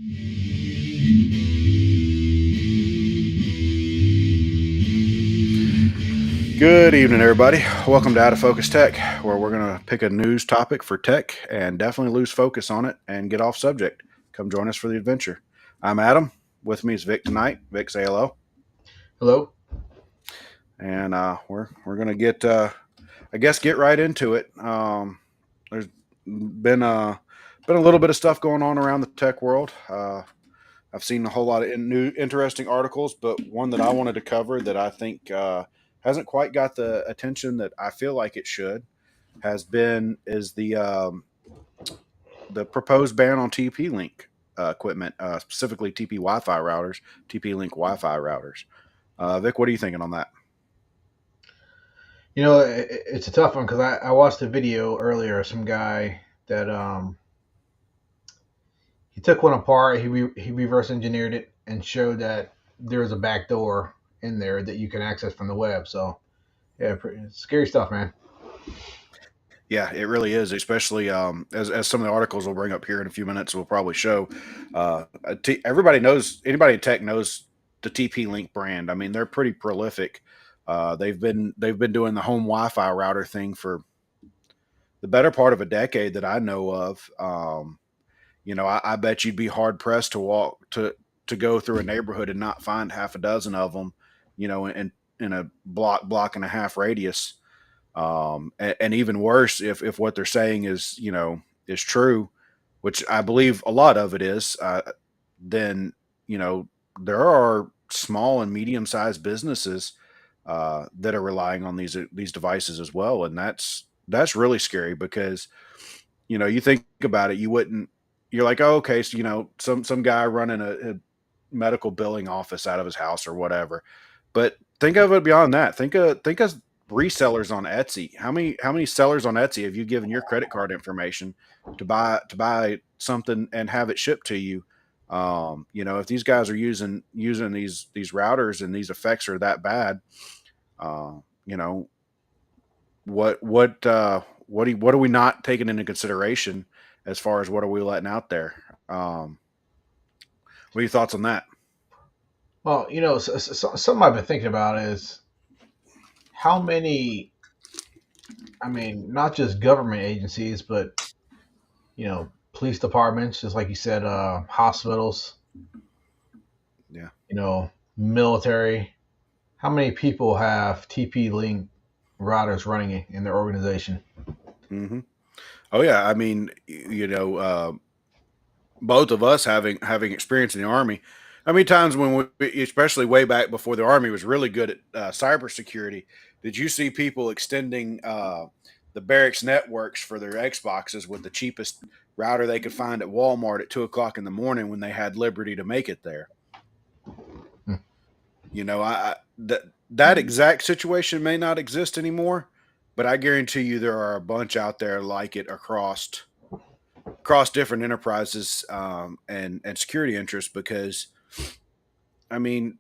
Good evening, everybody. Welcome to Out of Focus Tech, where we're going to pick a news topic for tech and definitely lose focus on it and get off subject. Come join us for the adventure. I'm Adam. With me is Vic tonight. Vic, say hello. Hello. And we're going to get right into it. There's been a little bit of stuff going on around the tech world. I've seen a whole lot of new interesting articles, but one that I wanted to cover that I think hasn't quite got the attention that I feel like it should is the proposed ban on TP-Link equipment, specifically TP Wi-Fi routers, TP-Link Wi-Fi routers. Vic, what are you thinking on that? It's a tough one because I watched a video earlier of some guy that he took one apart. He reverse engineered it and showed that there's a back door in there that you can access from the web. So yeah, scary stuff, man. Yeah, it really is, especially as some of the articles we'll bring up here in a few minutes will probably show. Everybody knows, anybody in tech knows the TP-Link brand. I mean, they're pretty prolific. They've been doing the home Wi-Fi router thing for the better part of a decade that I know of. I bet you'd be hard pressed to to go through a neighborhood and not find half a dozen of them, in a block and a half radius. And even worse, if what they're saying is true, which I believe a lot of it is, then there are small and medium sized businesses that are relying on these devices as well, and that's really scary because you think about it, you're like, oh, okay, so some guy running a medical billing office out of his house or whatever, but think of it beyond that. Think of resellers on Etsy. How many sellers on Etsy have you given your credit card information to buy something and have it shipped to you? If these guys are using these routers and these effects are that bad, uh, you know, what are we not taking into consideration as far as what are we letting out there? What are your thoughts on that? Well, something I've been thinking about is how many. I mean, not just government agencies, but police departments, just like you said, hospitals, Yeah. military. How many people have TP Link routers running in their organization? hmm Oh yeah. I mean, both of us having experience in the army. How many times when we, especially way back before the army was really good at cybersecurity, did you see people extending the barracks networks for their Xboxes with the cheapest router they could find at Walmart at 2 o'clock in the morning when they had liberty to make it there? Hmm. That exact situation may not exist anymore, but I guarantee you there are a bunch out there like it across different enterprises and security interests because I mean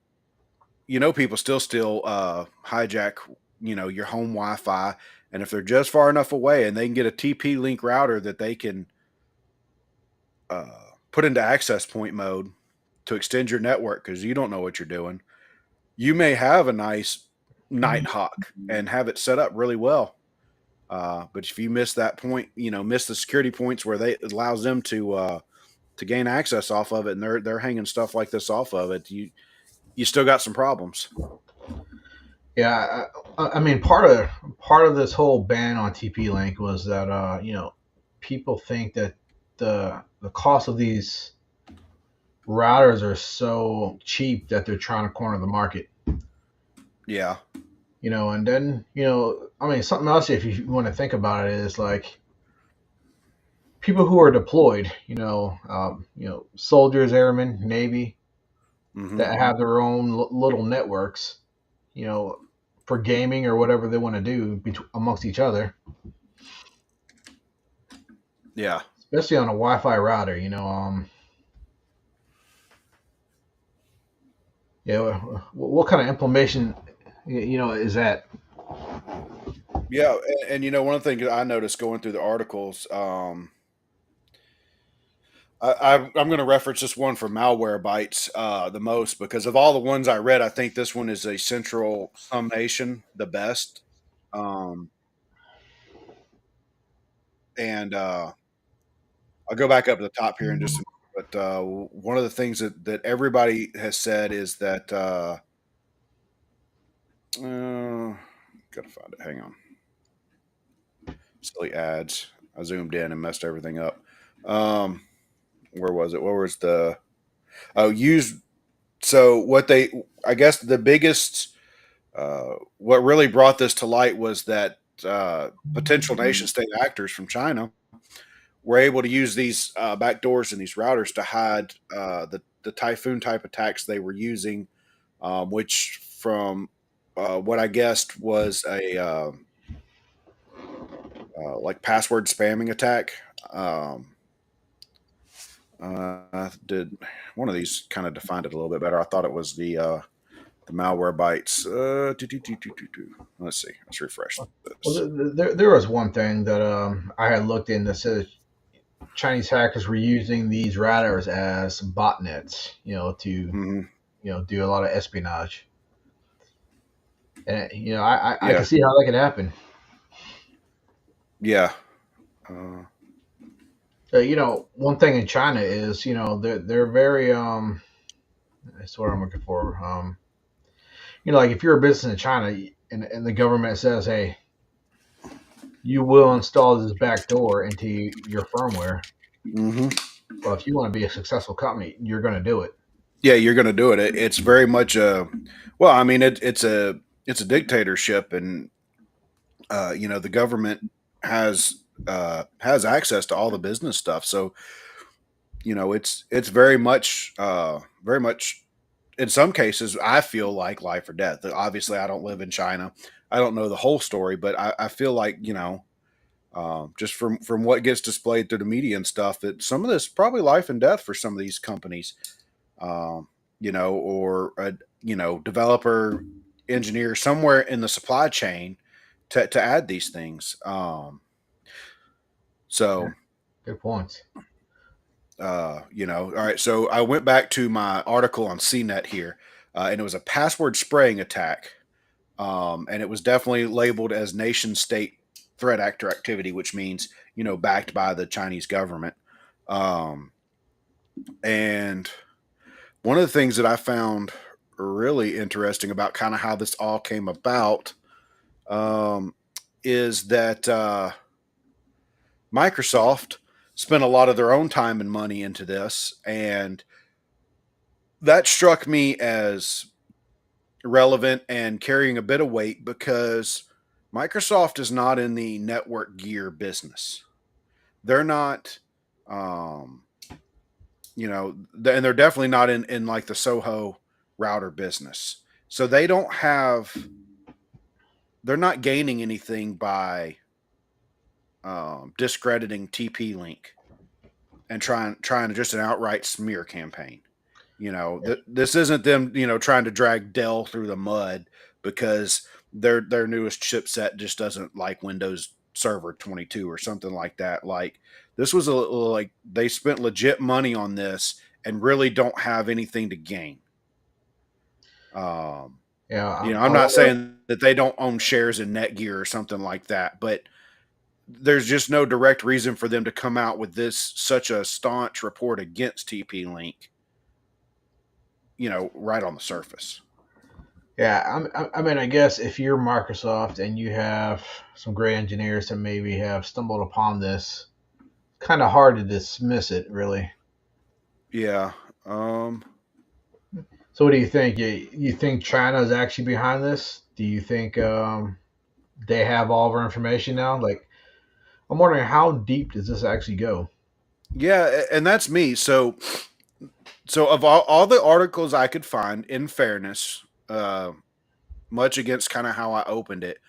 people still hijack your home Wi-Fi, and if they're just far enough away and they can get a TP-Link router that they can uh, put into access point mode to extend your network because you don't know what you're doing, you may have a nice Nighthawk and have it set up really well. But if you miss that point, miss the security points where they it allows them to gain access off of it, and they're hanging stuff like this off of it, you still got some problems. Yeah, I mean, part of this whole ban on TP Link was that people think that the cost of these routers are so cheap that they're trying to corner the market. Yeah. And then I mean, something else if you want to think about it is like people who are deployed. Soldiers, airmen, Navy hmm that have their own little networks. You know, for gaming or whatever they want to do amongst each other, Yeah. especially on a Wi-Fi router. Yeah, what kind of implementation, is that? Yeah. And one of the things I noticed going through the articles, I'm going to reference this one for malware bytes the most because of all the ones I read, I think this one is a central summation, the best. Um, and I'll go back up to the top here in just a minute. But one of the things that everybody has said is that gotta find it. Hang on, silly ads. I zoomed in and messed everything up. Um, where was it? Where was the use? So what they, I guess the biggest, what really brought this to light was that potential nation state actors from China were able to use these backdoors and these routers to hide the typhoon type attacks they were using, which from what I guessed was a like password spamming attack. Did one of these kind of defined it a little bit better? I thought it was the malware bytes. Let's see. Let's refresh Well, this. there was one thing that I had looked in that said Chinese hackers were using these routers as botnets, to Hmm. do a lot of espionage. And I can Yeah, see how that could happen. yeah, uh, One thing in China is they're very that's what I'm looking for. Like if you're a business in China and the government says, hey, you will install this backdoor into your firmware. hmm Well, if you want to be a successful company, you're going to do it. yeah. You're going to do it. It's very much a well. I mean, it's a dictatorship, and the government has access to all the business stuff. So it's very much in some cases I feel like life or death. Obviously, I don't live in China. I don't know the whole story, but I feel like just from what gets displayed through the media and stuff, that some of this is probably life and death for some of these companies, um, or a developer, engineer somewhere in the supply chain to add these things. Yeah, So good points. all right. So I went back to my article on CNET here, and it was a password spraying attack, and it was definitely labeled as nation state threat actor activity, which means backed by the Chinese government. Um, and one of the things that I found really interesting about kind of how this all came about um, is that Microsoft spent a lot of their own time and money into this, and that struck me as relevant and carrying a bit of weight because Microsoft is not in the network gear business. They're not, um, and they're definitely not in like the Soho router business. So they're not gaining anything by discrediting TP Link and trying to just an outright smear campaign. This isn't them, trying to drag Dell through the mud because their newest chipset just doesn't like Windows Server 22 or something like that. Like this was like they spent legit money on this and really don't have anything to gain. Um, Yeah, I'm I not wonder. saying that they don't own shares in Netgear or something like that, but there's just no direct reason for them to come out with this such a staunch report against TP Link, right on the surface. Yeah, I mean, I guess if you're Microsoft and you have some great engineers that maybe have stumbled upon this, kind of hard to dismiss it, really. Yeah. Um, So, what do you think? You think China is actually behind this? Do you think they have all of our information now? Like, I'm wondering how deep does this actually go? yeah, and that's me. So of all the articles I could find, in fairness, much against kind of how I opened it,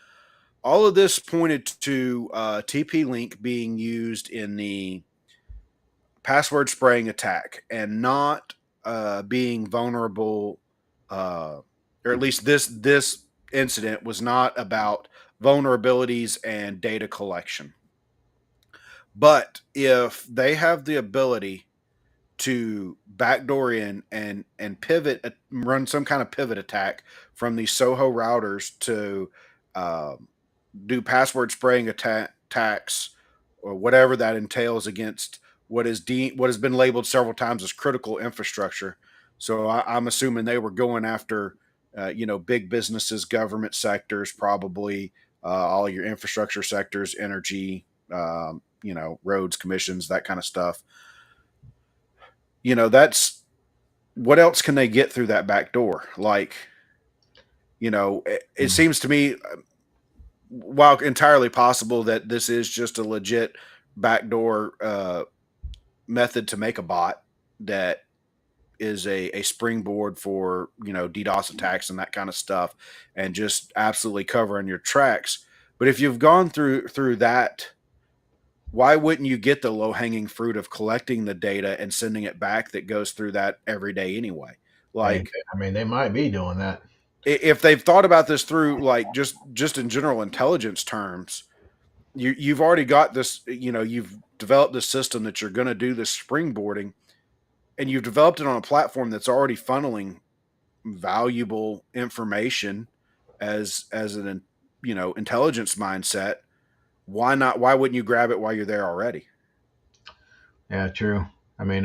all of this pointed to TP Link being used in the password spraying attack and not being vulnerable, uh, or at least this incident was not about vulnerabilities and data collection. But if they have the ability to backdoor in and pivot, run some kind of pivot attack from these Soho routers to um, do password spraying attacks or whatever that entails against what has been labeled several times as critical infrastructure. So I'm assuming they were going after big businesses, government sectors, probably all your infrastructure sectors, energy, roads, commissions, that kind of stuff. That's what else can they get through that back door? Like, it Mm. seems to me, while entirely possible that this is just a legit backdoor method to make a bot that is a springboard for DDoS attacks and that kind of stuff, and just absolutely covering your tracks. But if you've gone through that, why wouldn't you get the low hanging fruit of collecting the data and sending it back that goes through that every day anyway? And Like, I mean, they might be doing that. if they've thought about this through, like, just in general intelligence terms, you've already got this, you've developed this system that you're going to do this springboarding, and you've developed it on a platform that's already funneling valuable information as an intelligence mindset. Why wouldn't you grab it while you're there already? Yeah, true. I mean,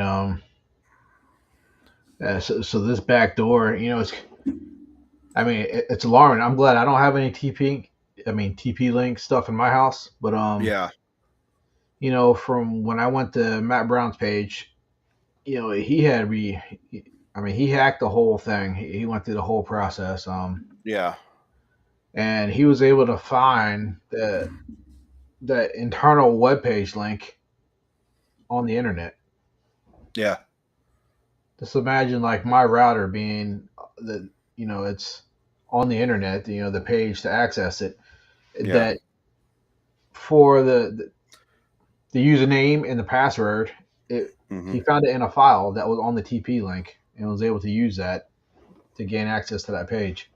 yeah, so this back door, I mean, it's alarming. I'm glad I don't have any TP link stuff in my house, but Yeah, from when I went to Matt Brown's page, he had I mean, he hacked the whole thing. He went through the whole process, yeah, and he was able to find the internal web page link on the internet. yeah, Just imagine like my router being it's on the internet, the page to access it. yeah. That for the username and the password, Hmm. he found it in a file that was on the TP link and was able to use that to gain access to that page.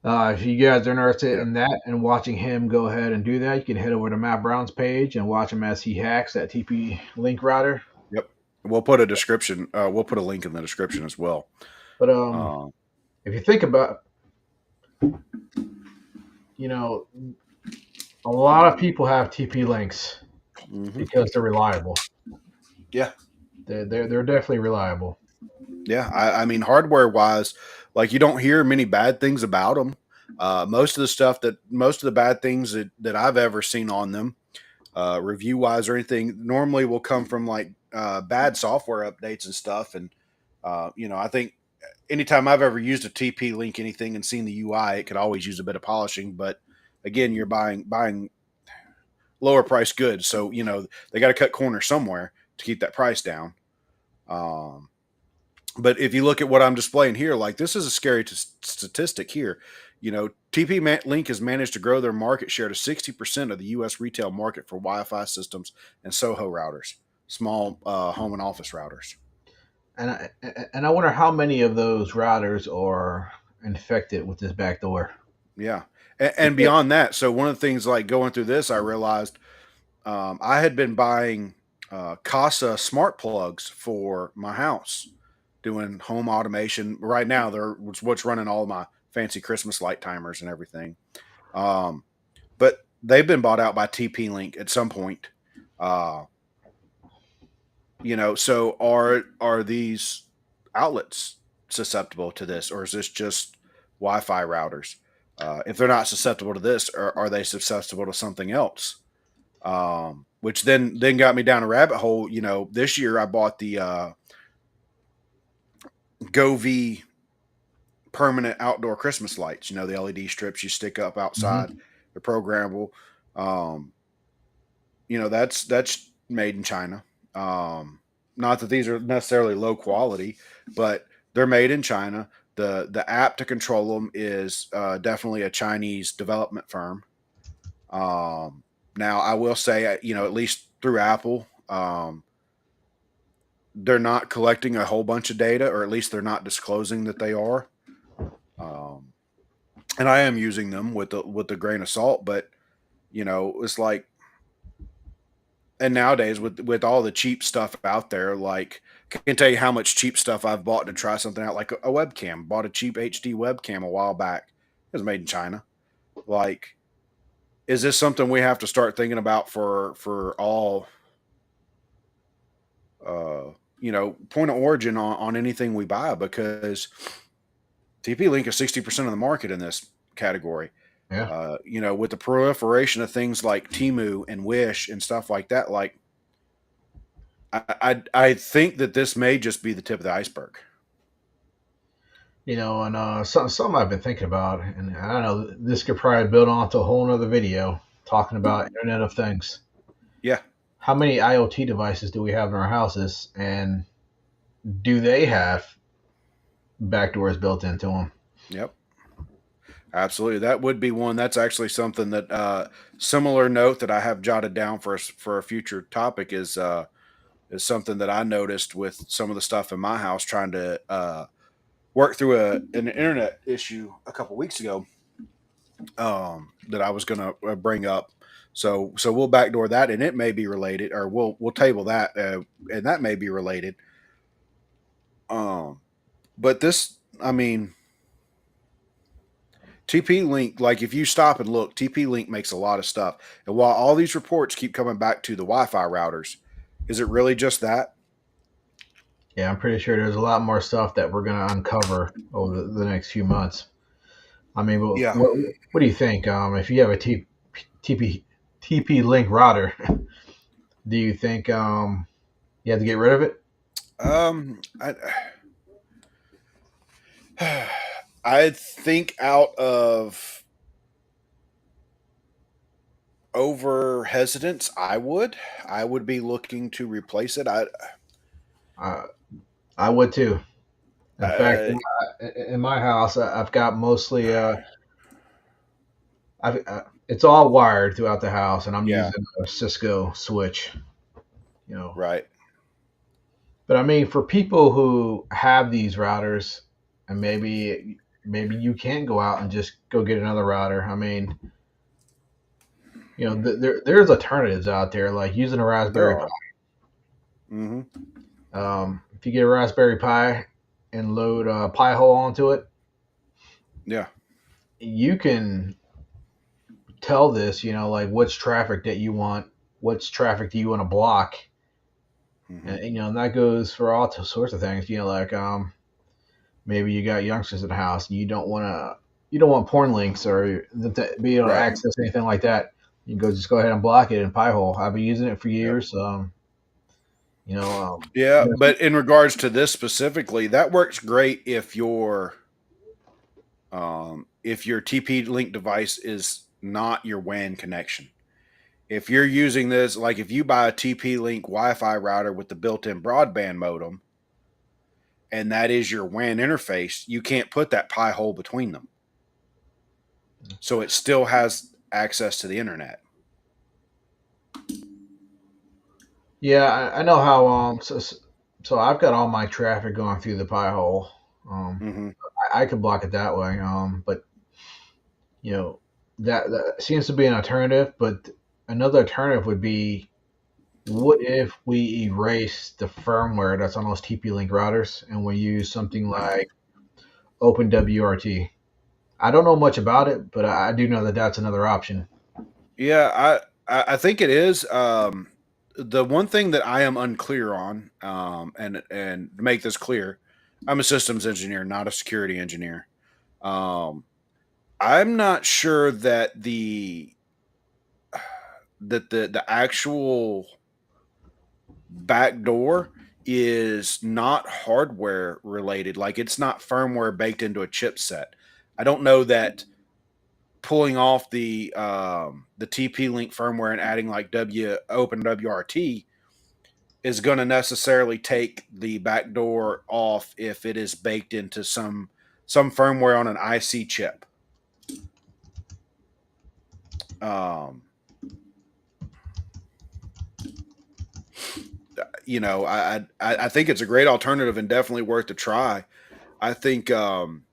If you guys are interested Yeah, in that and watching him go ahead and do that, you can head over to Matt Brown's page and watch him as he hacks that TP link router. yep. We'll put a description. We'll put a link in the description as well. But Uh, if you think about, you know, a lot of people have TP links mhm. because they're reliable. Yeah, They're definitely reliable. yeah. I mean, hardware wise, like, you don't hear many bad things about them. Most of the bad things that I've ever seen on them, review wise or anything, normally will come from like bad software updates and stuff. And I think anytime I've ever used a TP link anything and seen the UI, it could always use a bit of polishing. But again, you're buying lower price goods, so they got to cut corners somewhere to keep that price down. Um, but if you look at what I'm displaying here, like, this is a scary statistic here. Link has managed to grow their market share to 60% of the U.S. retail market for Wi-Fi systems and SOHO routers, small home and office routers. And I wonder how many of those routers are infected with this backdoor. Yeah, and beyond that, so one of the things, like, going through this, I realized I had been buying Casa smart plugs for my house, doing home automation. Right now, they're what's running all my fancy Christmas light timers and everything. Um, but they've been bought out by TP Link at some point. Uh, so are these outlets susceptible to this, or is this just Wi-Fi routers? If they're not susceptible to this, are they susceptible to something else? Which then got me down a rabbit hole. This year I bought the GoV permanent outdoor Christmas lights. The LED strips you stick up outside. Hmm. They're programmable. Um, that's made in China. Not that these are necessarily low quality, but they're made in China. The app to control them is definitely a Chinese development firm. Now I will say, at least through Apple, they're not collecting a whole bunch of data, or at least they're not disclosing that they are. Um, and I am using them with the grain of salt, but it's like, and nowadays with all the cheap stuff out there, like I can tell you how much cheap stuff I've bought to try something out, like a webcam. Bought a cheap HD webcam a while back. It was made in China. Like, is this something we have to start thinking about for all point of origin on anything we buy? Because TP Link is 60% of the market in this category. Yeah. With the proliferation of things like Timu and Wish and stuff like that, like I think that this may just be the tip of the iceberg. And something I've been thinking about, and I don't know, this could probably build onto a whole nother video talking about Internet of Things. Yeah. How many IoT devices do we have in our houses, and do they have backdoors built into them? Yep. Absolutely. That would be one. That's actually something that similar note that I have jotted down for a future topic is something that I noticed with some of the stuff in my house trying to work through an internet issue a couple weeks ago, that I was going to bring up. So we'll backdoor that, and it may be related, or we'll table that, and that may be related. Um, but this, I mean, TP Link, like if you stop and look, TP Link makes a lot of stuff. And while all these reports keep coming back to the Wi-Fi routers, is it really just that? Yeah, I'm pretty sure there's a lot more stuff that we're going to uncover over the next few months. I mean, Yeah. what do you think? If you have a TP Link router, do you think you have to get rid of it? I I think out of over hesitance, I would be looking to replace it. Uh, I would too. In fact, Uh, in my house, I've got mostly it's all wired throughout the house, and I'm yeah, using a Cisco switch. You know, right. but I mean, for people who have these routers, and maybe you can go out and just go get another router. I mean, there's alternatives out there like using a There Raspberry Pi. are. Hmm. If you get a Raspberry Pi and load a Pi hole onto it, Yeah. you can tell this, like which traffic that you want, which traffic do you want to block, Hmm. and that goes for all sorts of things. Like maybe you got youngsters in the house and you don't want porn links or to be able to Right. access anything like that. You just go ahead and block it in Pi-hole. I've been using it for Yep. years. You know, um, Yeah, yeah, but in regards to this specifically, that works great if your TP Link device is not your WAN connection. If you're using this, like if you buy a TP Link Wi-Fi router with the built-in broadband modem, and that is your WAN interface, you can't put that Pi hole between them. So it still has access to the internet. yeah, I know how. So I've got all my traffic going through the Pi-hole. Um, Hmm. I could block it that way. But you know that seems to be an alternative. But another alternative would be, what if we erase the firmware that's on those TP-Link routers and we use something like OpenWRT? I don't know much about it, but I do know that that's another option. Yeah, I think it is. The one thing that I am unclear on, and to make this clear, I'm a systems engineer, not a security engineer. Um, I'm not sure that the actual back door is not hardware related. Like it's not firmware baked into a chipset. I don't know that pulling off the TP Link firmware and adding like W Open WRT is going to necessarily take the back door off if it is baked into some firmware on an IC chip. Um, I think it's a great alternative and definitely worth a try. I think um,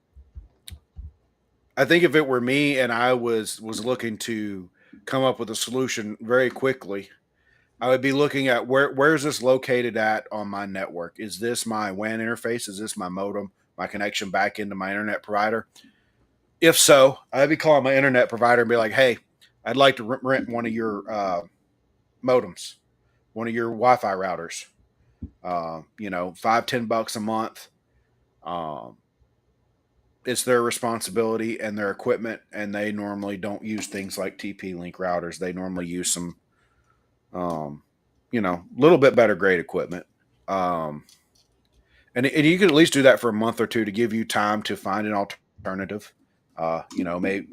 I think if it were me and I was looking to come up with a solution very quickly, I would be looking at where is this located at on my network? Is this my WAN interface? Is this my modem? My connection back into my internet provider? If so, I'd be calling my internet provider and be like, "Hey, I'd like to rent one of your modems, one of your Wi-Fi routers. $5-10 a month. Um, it's their responsibility and their equipment, and they normally don't use things like TP-Link routers. They normally use some, little bit better grade equipment. Um, and you can at least do that for a month or two to give you time to find an alternative. Maybe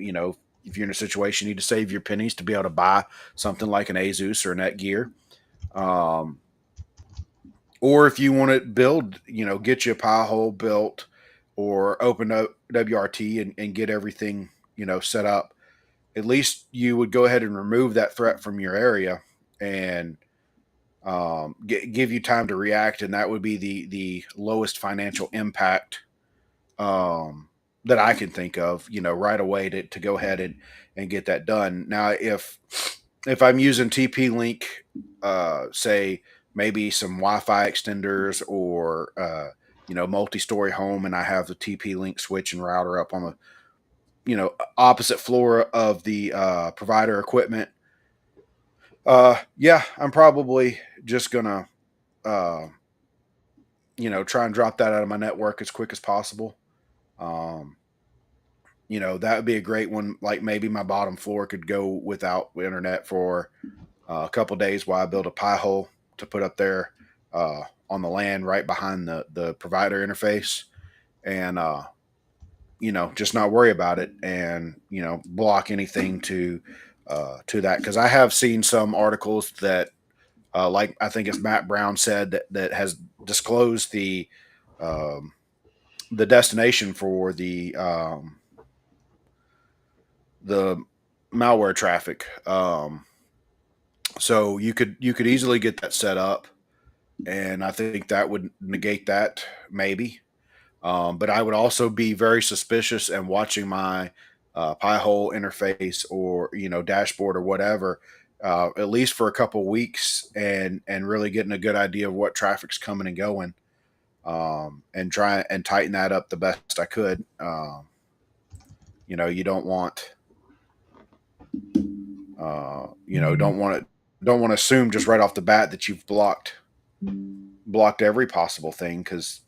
if you're in a situation you need to save your pennies to be able to buy something like an Asus or Netgear. Um, or if you want to build, get you a Pi hole built or open up WRT and get everything, set up. At least you would go ahead and remove that threat from your area and give you time to react, and that would be the lowest financial impact um, that I can think of, right away to go ahead and get that done. Now, if I'm using TP Link, say maybe some Wi-Fi extenders or multi-story home, and I have the TP Link switch and router up on the opposite floor of the provider equipment. Yeah, I'm probably just gonna uh, try and drop that out of my network as quick as possible. Um, that would be a great one. Like maybe my bottom floor could go without internet for a couple days while I build a pie hole to put up there on the land right behind the provider interface, and just not worry about it, and block anything to that, because I have seen some articles that like I think it's Matt Brown said that has disclosed um, the destination for the malware traffic. So you could easily get that set up, and I think that would negate that maybe. But I would also be very suspicious and watching my Pi-hole interface or dashboard or whatever, at least for a couple weeks, and really getting a good idea of what traffic's coming and going, and try and tighten that up the best I could. You don't want don't want to assume just right off the bat that you've blocked every possible thing, because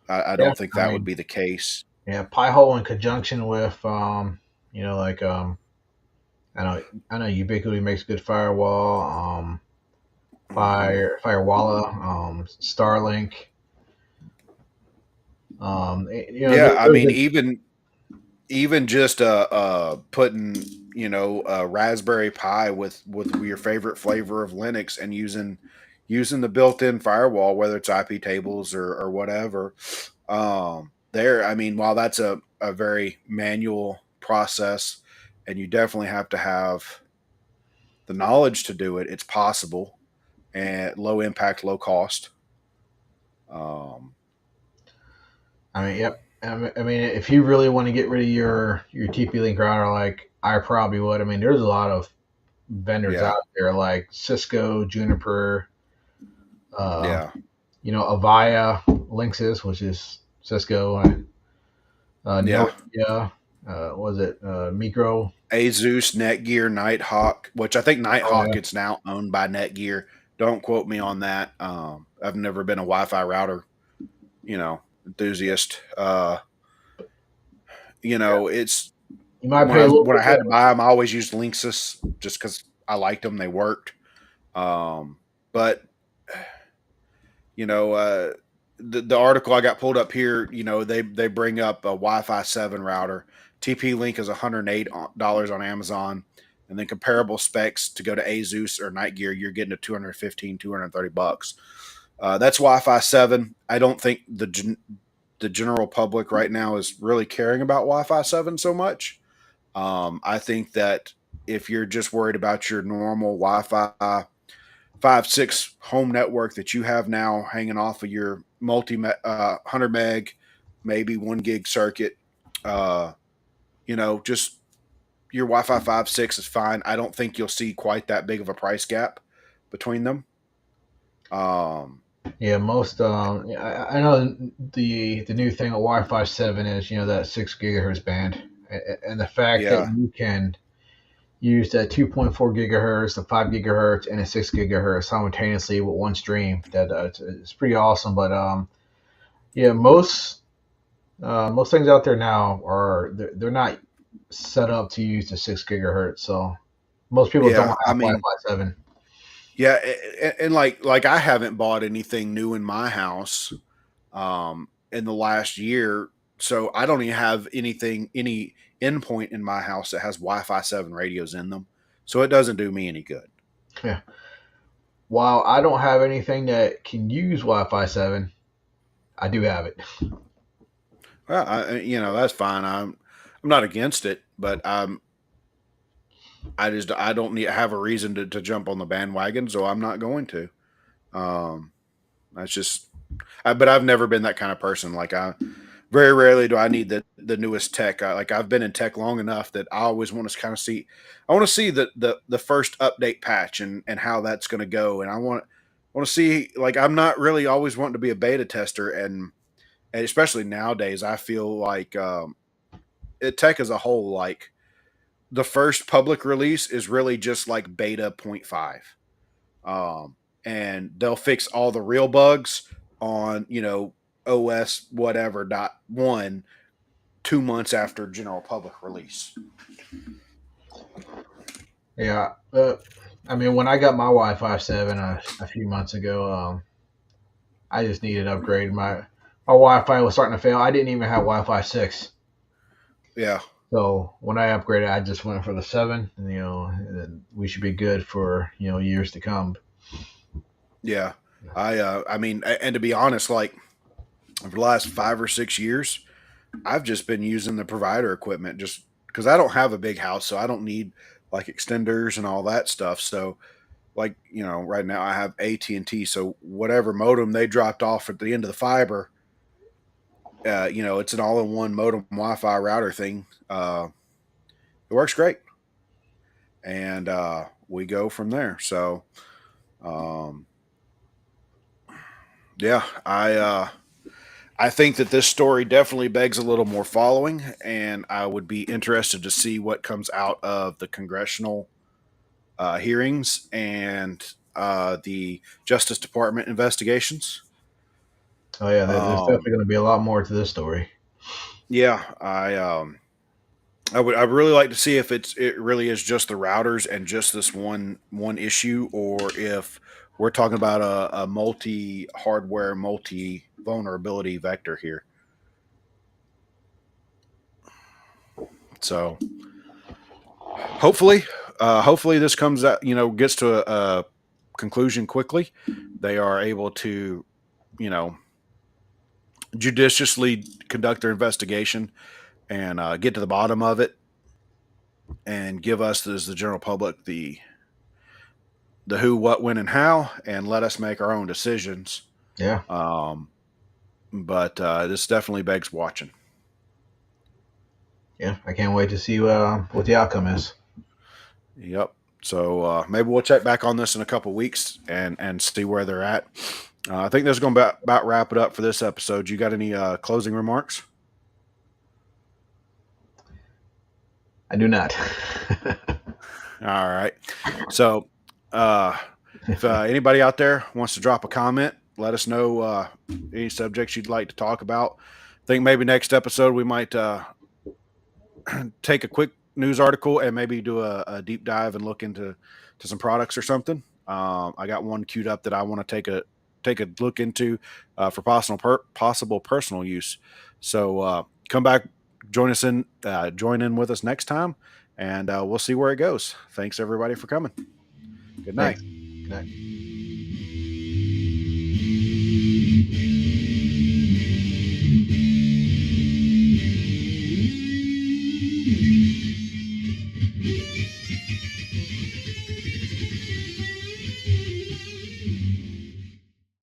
I Yeah, don't think I that would mean, be the case. yeah, Pi-hole in conjunction with, like I know Ubiquiti makes good firewall. Hmm. Firewalla, Starlink. Yeah, I There's mean, a, even just putting a Raspberry Pi with your favorite flavor of Linux and using the built-in firewall, whether it's IP tables or whatever. There, I mean, while that's a very manual process, and you definitely have to have the knowledge to do it, it's possible and low impact, low cost. Um, Yep. I mean, if you really want to get rid of your TP-Link router, like I probably would. I mean, there's a lot of vendors yeah, out there like Cisco, Juniper, uh, yeah, Avaya, Linksys, which is Cisco, yeah. Nokia, was it Micro? Asus, Netgear, Nighthawk, which I think Oh Nighthawk yeah, is now owned by Netgear. Don't quote me on that. I've never been a Wi-Fi router, enthusiast. It's you might pay a little when I bit had to more. buy them, I always used Linksys just because I liked them. They worked. But you know, uh, the article I got pulled up here, they bring up a Wi-Fi 7 router. TP Link is $108 on Amazon, and then comparable specs to go to Asus or Night Gear, you're getting to 215, $230. That's Wi-Fi 7. I don't think the general public right now is really caring about Wi-Fi 7 so much. I think that if you're just worried about your normal Wi-Fi 5 6 home network that you have now hanging off of your 100 meg, maybe 1 gig circuit, uh, just your Wi-Fi 5 6 is fine. I don't think you'll see quite that big of a price gap between them. Um, Yeah, most yeah, I know the new thing with Wi-Fi 7 is that 6 gigahertz band, and the fact that yeah, you can use that 2.4 gigahertz, the 5 gigahertz, and a 6 gigahertz simultaneously with one stream. That it's pretty awesome. But yeah, most things out there now they're not set up to use the 6 gigahertz. So most people don't yeah. I have mean, Wi-Fi 7. yeah, and like I haven't bought anything new in my house in the last year, so I don't even have any endpoint in my house that has Wi-Fi 7 radios in them. So it doesn't do me any good. Yeah. While I don't have anything that can use Wi-Fi 7, I do have it. Well, that's fine. I'm not against it, but I don't need have a reason to jump on the bandwagon, so I'm not going to. Um, that's just but I've never been that kind of person. Like I very rarely do I need the newest tech. Like I've been in tech long enough that I always want to kind of see. I want to see the first update patch and how that's going to go, and I want to see. Like I'm not really always wanting to be a beta tester, and especially nowadays, I feel like tech as a whole, like the first public release is really just like beta point 0.5. Um, and they'll fix all the real bugs on OS whatever .1 2 months after general public release. Yeah. I mean, when I got my Wi-Fi 7 a few months ago, I just needed an upgrade. My Wi-Fi was starting to fail. I didn't even have Wi-Fi 6. Yeah, So when I upgraded, I just went for the 7. And then we should be good for years to come. yeah. I mean, and to be honest, like over the last 5 or 6 years, I've just been using the provider equipment just because I don't have a big house, so I don't need like extenders and all that stuff. So like right now I have AT&T, so whatever modem they dropped off at the end of the fiber, it's an all-in-one modem Wi-Fi router thing. It works great, and we go from there. So um, yeah, I think that this story definitely begs a little more following, and I would be interested to see what comes out of the congressional hearings and the Justice Department investigations. Oh yeah, there's definitely Um, going to be a lot more to this story. yeah, I would really like to see if it really is just the routers and just this one issue, or if we're talking about a multi hardware, multi vulnerability vector here. So hopefully this comes out, gets to a conclusion quickly. They are able to, you know, judiciously conduct their investigation and get to the bottom of it and give us as the general public the who, what, when, and how, and let us make our own decisions. Yeah, Um, but this definitely begs watching. yeah. I can't wait to see what the outcome is. Yep. So maybe we'll check back on this in a couple weeks and see where they're at. I think this is going to about wrap it up for this episode. You got any closing remarks? I do not. All right. So if anybody out there wants to drop a comment, let us know any subjects you'd like to talk about. I think maybe next episode we might take a quick news article and maybe do a deep dive and look into some products or something. I got one queued up that I want to take a look into for possible personal use. So come back, join in with us next time, and we'll see where it goes. Thanks everybody for coming. Good night. Thanks. Good night.